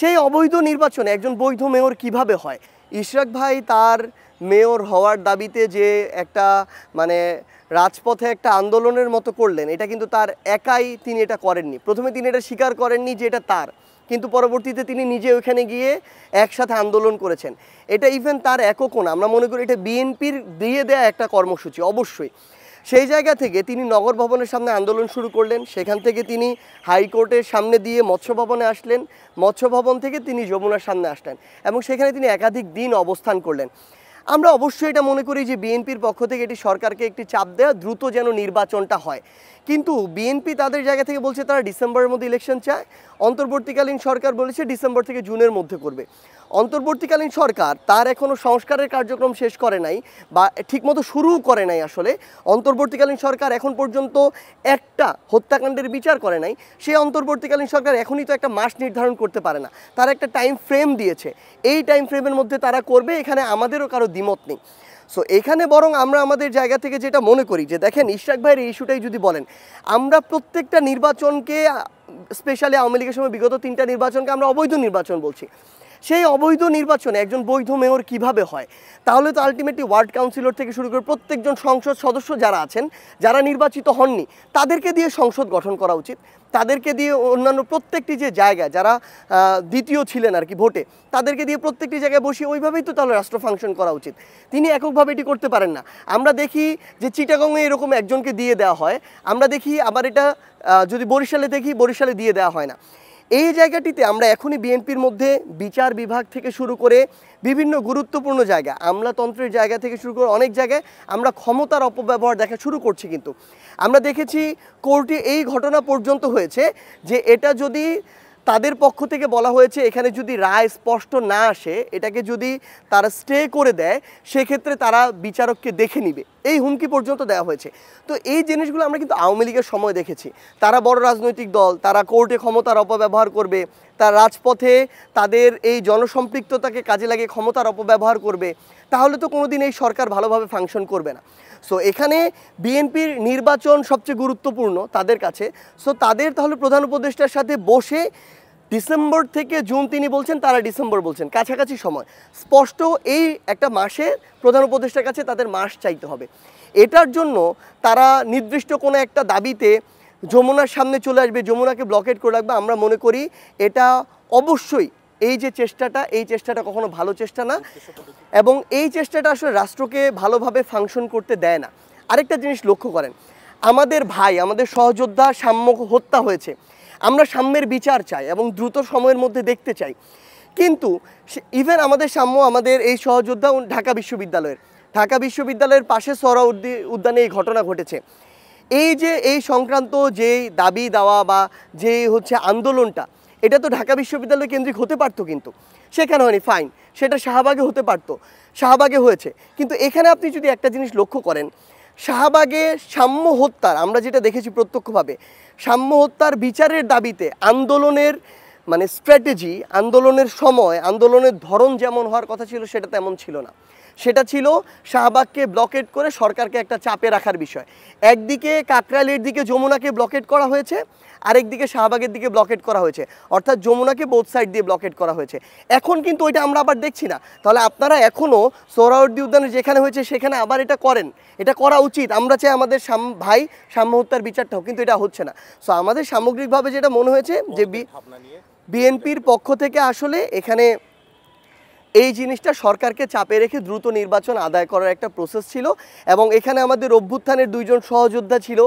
সেই অবৈধ নির্বাচনে একজন বৈধ মেয়র কিভাবে হয়? ইশরাক ভাই তার মেয়র হওয়ার দাবিতে যে একটা মানে রাজপথে একটা আন্দোলনের মতো করলেন, এটা কিন্তু তার একাই তিনি এটা করেননি। প্রথমে তিনি এটা স্বীকার করেননি যে এটা তার, কিন্তু পরবর্তীতে তিনি নিজে ওইখানে গিয়ে একসাথে আন্দোলন করেছেন। এটা ইভেন তার এককও না, আমরা মনে করি এটা বিএনপির দিয়ে দেয়া একটা কর্মসূচি। অবশ্যই সেই জায়গা থেকে তিনি নগর ভবনের সামনে আন্দোলন শুরু করলেন, সেখান থেকে তিনি হাইকোর্টের সামনে দিয়ে মৎস্য ভবনে আসলেন, মৎস্য ভবন থেকে তিনি যমুনার সামনে আসলেন এবং সেখানে তিনি একাধিক দিন অবস্থান করলেন। আমরা অবশ্যই এটা মনে করি যে বিএনপির পক্ষ থেকে এটি সরকারকে একটি চাপ দেওয়া, দ্রুত যেন নির্বাচনটা হয়। কিন্তু বিএনপি তাদের জায়গা থেকে বলছে তারা ডিসেম্বরের মধ্যে ইলেকশন চায়, অন্তর্বর্তীকালীন সরকার বলেছে ডিসেম্বর থেকে জুনের মধ্যে করবে। অন্তর্বর্তীকালীন সরকার তার এখনও সংস্কারের কার্যক্রম শেষ করে নাই বা ঠিকমতো শুরুও করে নাই। আসলে অন্তর্বর্তীকালীন সরকার এখন পর্যন্ত একটা হত্যাকাণ্ডের বিচার করে নাই। সেই অন্তর্বর্তীকালীন সরকার এখনই তো একটা মাস নির্ধারণ করতে পারে না, তারা একটা টাইম ফ্রেম দিয়েছে, এই টাইম ফ্রেমের মধ্যে তারা করবে, এখানে আমাদেরও কারো দ্বিমত নেই। সো এখানে বরং আমরা আমাদের জায়গা থেকে যেটা মনে করি যে দেখেন, ইশরাক ভাইয়ের এই ইস্যুটাই যদি বলেন, আমরা প্রত্যেকটা নির্বাচনকে, স্পেশালি আওয়ামী লীগের সময় বিগত 3টা নির্বাচনকে আমরা অবৈধ নির্বাচন বলছি। সেই অবৈধ নির্বাচনে একজন বৈধ মেয়র কিভাবে হয়? তাহলে তো আলটিমেটলি ওয়ার্ড কাউন্সিলর থেকে শুরু করে প্রত্যেকজন সংসদ সদস্য যারা আছেন, যারা নির্বাচিত হননি, তাদেরকে দিয়ে সংসদ গঠন করা উচিত। তাদেরকে দিয়ে অন্যান্য প্রত্যেকটি যে জায়গায় যারা দ্বিতীয় ছিলেন আর কি ভোটে, তাদেরকে দিয়ে প্রত্যেকটি জায়গায় বসিয়ে ওইভাবেই তো তাহলে রাষ্ট্র ফাংশন করা উচিত। তিনি এককভাবে এটি করতে পারেন না। আমরা দেখি যে চিটাগংয়ে এরকম একজনকে দিয়ে দেওয়া হয়, আমরা দেখি আবার এটা যদি বরিশালে দেখি, বরিশালে দিয়ে দেওয়া হয় না। এই জায়গাটিতে আমরা এখনই বিএনপির মধ্যে বিচার বিভাগ থেকে শুরু করে বিভিন্ন গুরুত্বপূর্ণ জায়গা, আমলাতন্ত্রের জায়গা থেকে শুরু করে অনেক জায়গায় আমরা ক্ষমতার অপব্যবহার দেখা শুরু করছি। কিন্তু আমরা দেখেছি কোর্টে এই ঘটনা পর্যন্ত হয়েছে যে এটা যদি তাদের পক্ষ থেকে বলা হয়েছে এখানে যদি রায় স্পষ্ট না আসে, এটাকে যদি তারা স্টে করে দেয়, সেক্ষেত্রে তারা বিচারককে দেখে নিবে, এই হুমকি পর্যন্ত দেওয়া হয়েছে। তো এই জিনিসগুলো আমরা কিন্তু আওয়ামী লীগের সময় দেখেছি। তারা বড় রাজনৈতিক দল, তারা কোর্টে ক্ষমতার অপব্যবহার করবে, তার রাজপথে তাদের এই জনসম্পৃক্ততাকে কাজে লাগিয়ে ক্ষমতার অপব্যবহার করবে, তাহলে তো কোনোদিন এই সরকার ভালোভাবে ফাংশন করবে না। সো এখানে বিএনপির নির্বাচন সবচেয়ে গুরুত্বপূর্ণ তাদের কাছে। সো তাদের তাহলে প্রধান উপদেষ্টার সাথে বসে ডিসেম্বর থেকে জুন তিনি বলছেন, তারা ডিসেম্বর বলছেন, কাছাকাছি সময়, স্পষ্ট এই একটা মাসে প্রধান উপদেষ্টার কাছে তাদের মাস চাইতে হবে। এটার জন্য তারা নির্দিষ্ট কোনো একটা দাবিতে যমুনার সামনে চলে আসবে, যমুনাকে ব্লকেট করে রাখবে। আমরা মনে করি এটা অবশ্যই এই যে চেষ্টাটা, এই চেষ্টাটা কখনো ভালো চেষ্টা না, এবং এই চেষ্টাটা আসলে রাষ্ট্রকে ভালোভাবে ফাংশন করতে দেয় না। আরেকটা জিনিস লক্ষ্য করেন, আমাদের ভাই, আমাদের সহযোদ্ধা সাম্য হত্যা হয়েছে, আমরা সাম্যের বিচার চাই এবং দ্রুত সময়ের মধ্যে দেখতে চাই। কিন্তু ইভেন আমাদের সাম্য, আমাদের এই সহযোদ্ধা ঢাকা বিশ্ববিদ্যালয়ের পাশে সোহরাওয়ার্দী উদ্যানে এই ঘটনা ঘটেছে। এই যে এই সংক্রান্ত যে দাবি দেওয়া বা যে আন্দোলনটা, এটা তো ঢাকা বিশ্ববিদ্যালয় কেন্দ্রিক হতে পারতো, কিন্তু সেখানে হয়নি, ফাইন, সেটা শাহবাগে হতে পারতো, শাহবাগে হয়েছে। কিন্তু এখানে আপনি যদি একটা জিনিস লক্ষ্য করেন, শাহবাগে সাম্য হত্যার, আমরা যেটা দেখেছি প্রত্যক্ষভাবে, সাম্য হত্যার বিচারের দাবিতে আন্দোলনের মানে স্ট্র্যাটেজি, আন্দোলনের সময়, আন্দোলনের ধরন যেমন হওয়ার কথা ছিল সেটা তেমন ছিল না। সেটা ছিল শাহবাগকে ব্লকেট করে সরকারকে একটা চাপে রাখার বিষয়। একদিকে কাকরাইলের দিকে যমুনাকে ব্লকেট করা হয়েছে, আরেকদিকে শাহবাগের দিকে ব্লকেট করা হয়েছে, অর্থাৎ যমুনাকে বোথ সাইড দিয়ে ব্লকেট করা হয়েছে। এখন কিন্তু ওইটা আমরা আবার দেখছি না। তাহলে আপনারা এখনও সোহরাওয়ার্দী উদ্যানে যেখানে হয়েছে সেখানে আবার এটা করেন, এটা করা উচিত। আমরা চাই আমাদের ভাই সাম্য হত্যার বিচারটা হোক, কিন্তু এটা হচ্ছে না। সো আমাদের সামগ্রিকভাবে যেটা মনে হয়েছে যে বিএনপির পক্ষ থেকে আসলে এখানে এই জিনিসটা সরকারকে চাপে রেখে দ্রুত নির্বাচন আদায় করার একটা প্রসেস ছিল। এবং এখানে আমাদের অভ্যুত্থানের 2জন সহযোদ্ধা ছিল,